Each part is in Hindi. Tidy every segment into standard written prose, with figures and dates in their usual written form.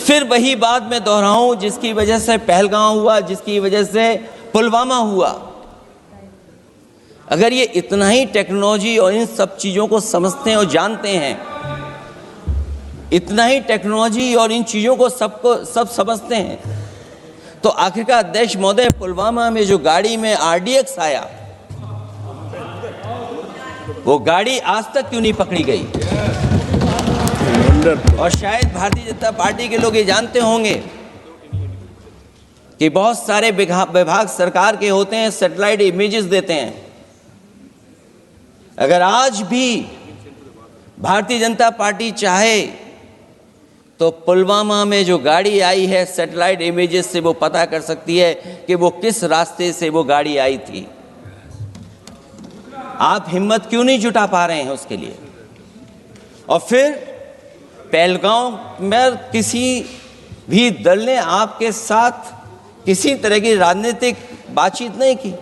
फिर वही बात मैं दोहराऊं जिसकी वजह से पहलगाम हुआ, जिसकी वजह से पुलवामा हुआ। अगर ये इतना ही टेक्नोलॉजी और इन सब चीज़ों को समझते हैं और जानते हैं, इतना ही टेक्नोलॉजी और इन चीज़ों को सब समझते हैं, तो आखिरकार अध्यक्ष महोदय पुलवामा में जो गाड़ी में RDX आया, वो गाड़ी आज तक क्यों नहीं पकड़ी गई? और शायद भारतीय जनता पार्टी के लोग ये जानते होंगे कि बहुत सारे विभाग सरकार के होते हैं, सैटेलाइट इमेजेस देते हैं। अगर आज भी भारतीय जनता पार्टी चाहे तो पुलवामा में जो गाड़ी आई है, सैटेलाइट इमेजेस से वो पता कर सकती है कि वो किस रास्ते से वो गाड़ी आई थी। आप हिम्मत क्यों नहीं जुटा पा रहे हैं उसके लिए? और फिर पहलगाम में किसी भी दल ने आपके साथ किसी तरह की राजनीतिक बातचीत नहीं की,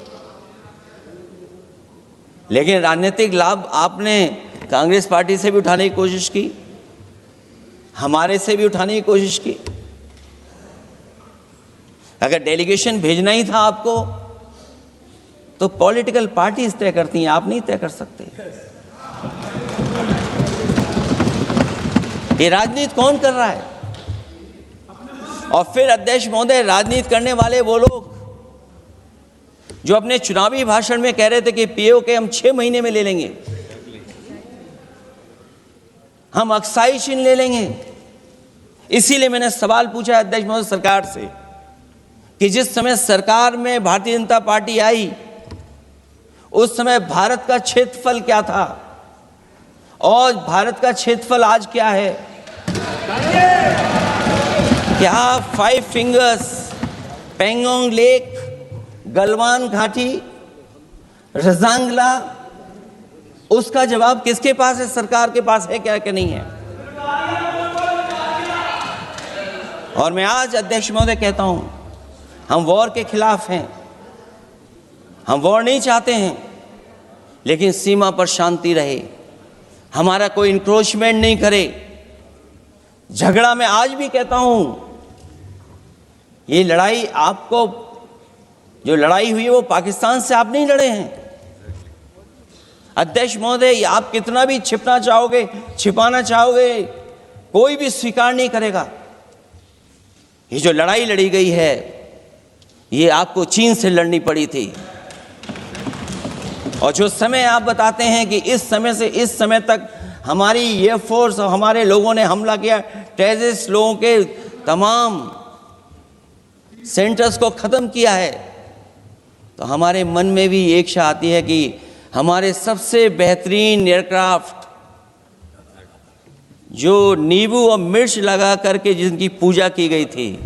लेकिन राजनीतिक लाभ आपने कांग्रेस पार्टी से भी उठाने की कोशिश की, हमारे से भी उठाने की कोशिश की। अगर डेलीगेशन भेजना ही था आपको तो पॉलिटिकल पार्टीज तय करती हैं, आप नहीं तय कर सकते। ये राजनीति कौन कर रहा है? और फिर अध्यक्ष महोदय, राजनीति करने वाले वो लोग जो अपने चुनावी भाषण में कह रहे थे कि POK हम 6 महीने में ले लेंगे, हम अक्साई चिन्ह ले लेंगे। इसीलिए मैंने सवाल पूछा अध्यक्ष महोदय सरकार से कि जिस समय सरकार में भारतीय जनता पार्टी आई, उस समय भारत का क्षेत्रफल क्या था और भारत का क्षेत्रफल आज क्या है? क्या 5 फिंगर्स, पेंगोंग लेक, गलवान घाटी, रजांगला, उसका जवाब किसके पास है? सरकार के पास है क्या कि नहीं है? और मैं आज अध्यक्ष महोदय कहता हूं, हम वॉर के खिलाफ हैं, हम वॉर नहीं चाहते हैं, लेकिन सीमा पर शांति रहे, हमारा कोई इंक्रोचमेंट नहीं करे। झगड़ा मैं आज भी कहता हूं, ये लड़ाई आपको, जो लड़ाई हुई है वो पाकिस्तान से आप नहीं लड़े हैं। अध्यक्ष महोदय, आप कितना भी छिपना चाहोगे, छिपाना चाहोगे, कोई भी स्वीकार नहीं करेगा। ये जो लड़ाई लड़ी गई है, ये आपको चीन से लड़नी पड़ी थी। और जो समय आप बताते हैं कि इस समय से इस समय तक हमारी एयरफोर्स और हमारे लोगों ने हमला किया, टेररिस्ट लोगों के तमाम सेंटर्स को ख़त्म किया है, तो हमारे मन में भी एक इच्छा आती है कि हमारे सबसे बेहतरीन एयरक्राफ्ट जो नींबू और मिर्च लगा करके जिनकी पूजा की गई थी,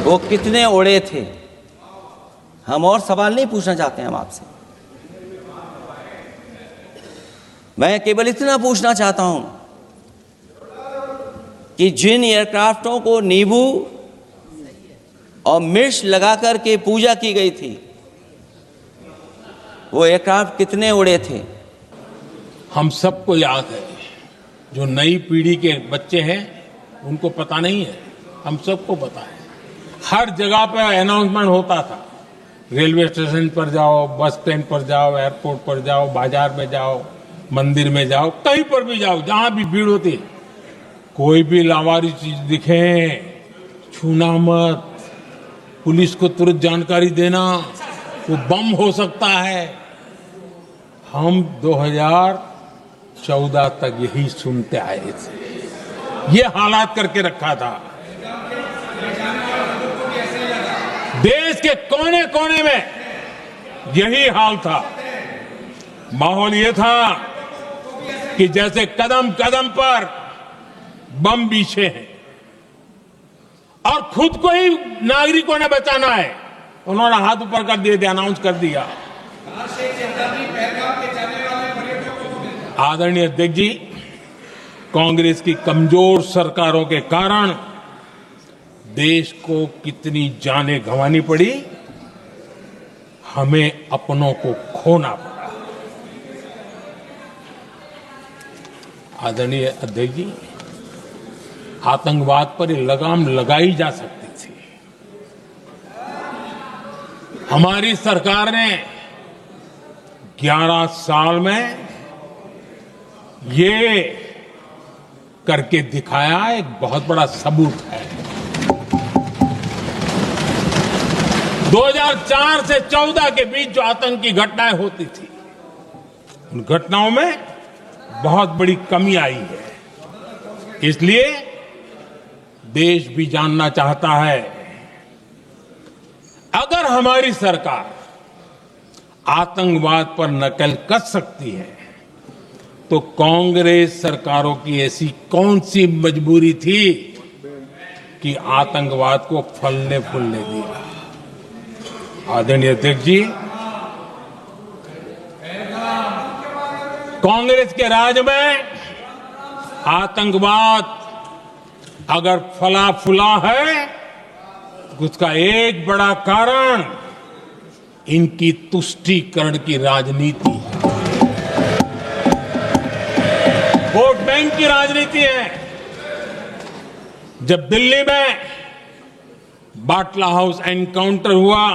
वो कितने उड़े थे? हम और सवाल नहीं पूछना चाहते हैं हम आपसे, मैं केवल इतना पूछना चाहता हूं कि जिन एयरक्राफ्टों को नींबू और मिर्च लगाकर के पूजा की गई थी, वो एयरक्राफ्ट कितने उड़े थे? हम सबको याद है, जो नई पीढ़ी के बच्चे हैं उनको पता नहीं है, हम सबको पता है। हर जगह पे अनाउंसमेंट होता था, रेलवे स्टेशन पर जाओ, बस स्टैंड पर जाओ, एयरपोर्ट पर जाओ, बाजार में जाओ, मंदिर में जाओ, कहीं पर भी जाओ, जहां भी भीड़ होती, कोई भी लावारिस चीज दिखे छूना मत, पुलिस को तुरंत जानकारी देना, वो बम हो सकता है। हम 2014 तक यही सुनते आए थे, ये हालात करके रखा था। देश के कोने कोने में यही हाल था। माहौल ये था कि जैसे कदम कदम पर बम बिछे हैं और खुद को ही नागरिकों ने बचाना है, उन्होंने हाथ ऊपर कर दिए थे, अनाउंस कर दिया। आदरणीय अध्यक्ष जी, कांग्रेस की कमजोर सरकारों के कारण देश को कितनी जानें गंवानी पड़ी, हमें अपनों को खोना पड़ा। आदरणीय अध्यक्ष जी, आतंकवाद पर ये लगाम लगाई जा सकती थी। हमारी सरकार ने 11 साल में ये करके दिखाया, एक बहुत बड़ा सबूत है। 2004 से 14 के बीच जो आतंकी घटनाएं होती थी, उन घटनाओं में बहुत बड़ी कमी आई है। इसलिए देश भी जानना चाहता है, अगर हमारी सरकार आतंकवाद पर नकेल कस सकती है तो कांग्रेस सरकारों की ऐसी कौन सी मजबूरी थी कि आतंकवाद को फलने फूलने दिया। आदरणीय अध्यक्ष जी, कांग्रेस के राज में आतंकवाद अगर फला फूला है तो उसका एक बड़ा कारण इनकी तुष्टीकरण की राजनीति है, वोट बैंक की राजनीति है। जब दिल्ली में बाटला हाउस एनकाउंटर हुआ,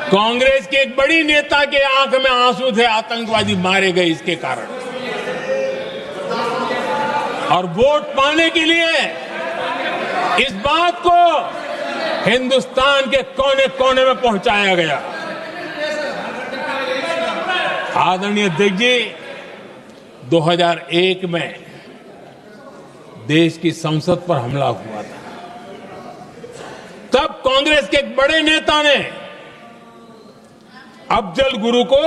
कांग्रेस के एक बड़ी नेता के आंख में आंसू थे, आतंकवादी मारे गए इसके कारण। और वोट पाने के लिए इस बात को हिंदुस्तान के कोने कोने में पहुंचाया गया। आदरणीय अध्यक्ष जी, 2001 में देश की संसद पर हमला हुआ था। तब कांग्रेस के एक बड़े नेता ने अफजल गुरु को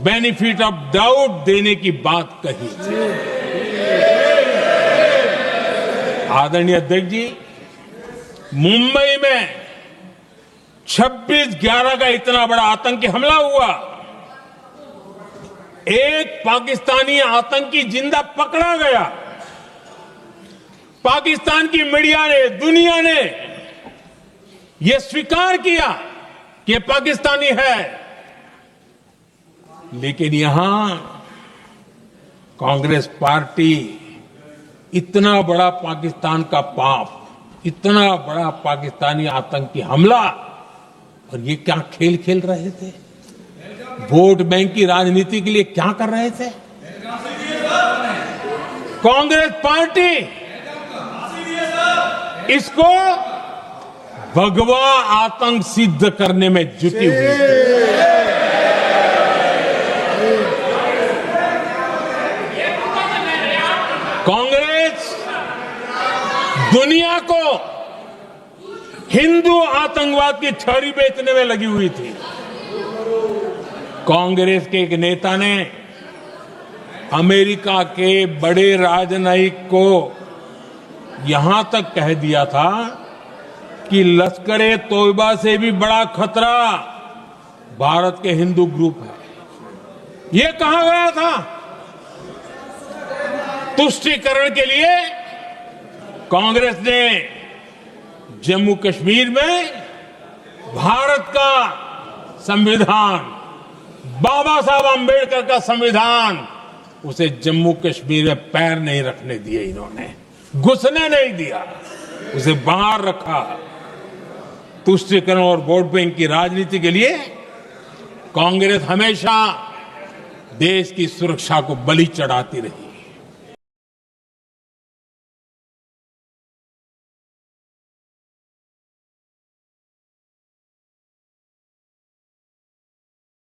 बेनिफिट ऑफ डाउट देने की बात कही थी। आदरणीय अध्यक्ष जी, मुंबई में 26/11 का इतना बड़ा आतंकी हमला हुआ, एक पाकिस्तानी आतंकी जिंदा पकड़ा गया। पाकिस्तान की मीडिया ने, दुनिया ने यह स्वीकार किया कि पाकिस्तानी है, लेकिन यहां कांग्रेस पार्टी इतना बड़ा पाकिस्तान का पाप, इतना बड़ा पाकिस्तानी आतंकी हमला, और ये क्या खेल खेल रहे थे? वोट बैंक की राजनीति के लिए क्या कर रहे थे? कांग्रेस पार्टी इसको भगवा आतंक सिद्ध करने में जुटी हुई है। कांग्रेस दुनिया को हिंदू आतंकवाद की छड़ी बेचने में लगी हुई थी। कांग्रेस के एक नेता ने अमेरिका के बड़े राजनयिक को यहां तक कह दिया था कि लश्कर-ए तोयबा से भी बड़ा खतरा भारत के हिंदू ग्रुप है। यह कहा गया था। तुष्टीकरण के लिए कांग्रेस ने जम्मू कश्मीर में भारत का संविधान, बाबा साहब अंबेडकर का संविधान, उसे जम्मू कश्मीर में पैर नहीं रखने दिए, इन्होंने घुसने नहीं दिया, उसे बाहर रखा। तुष्टीकरण और वोट बैंक की राजनीति के लिए कांग्रेस हमेशा देश की सुरक्षा को बलि चढ़ाती रही।